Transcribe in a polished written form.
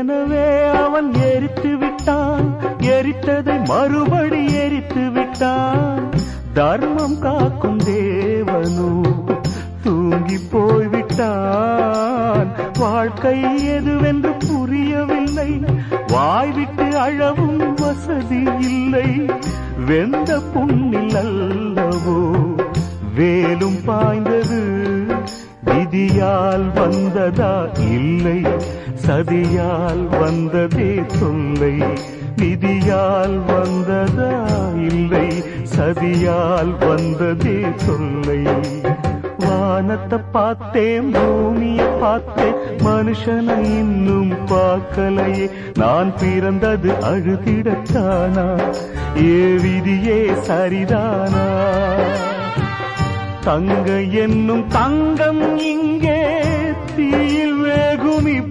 ஏற்கனவே அவன் எரித்து விட்டான், எரித்ததை மறுபடி எரித்து விட்டான். தர்மம் காக்கும் தேவனோ தூங்கி போய்விட்டான். வாழ்க்கை எதுவென்று புரியவில்லை, வாய்விட்டு அழவும் வசதி இல்லை. வெந்த புண்ணில் அல்லவோ வேலும் பாய்ந்தது, விதியால் வந்ததா இல்லை, சதியால் வந்ததே தொல்லை. விதியால் வந்ததா இல்லை, சதியால் வந்ததே தொல்லை. வானத்தை பார்த்தேன், பூமியை பார்த்தேன், மனுஷனை இன்னும் பார்க்கலையே. நான் பிறந்தது அழுதிடத்தானா, ஏ விதியே சரிதானா? தங்க என்னும் தங்கம் இங்கே தீயில்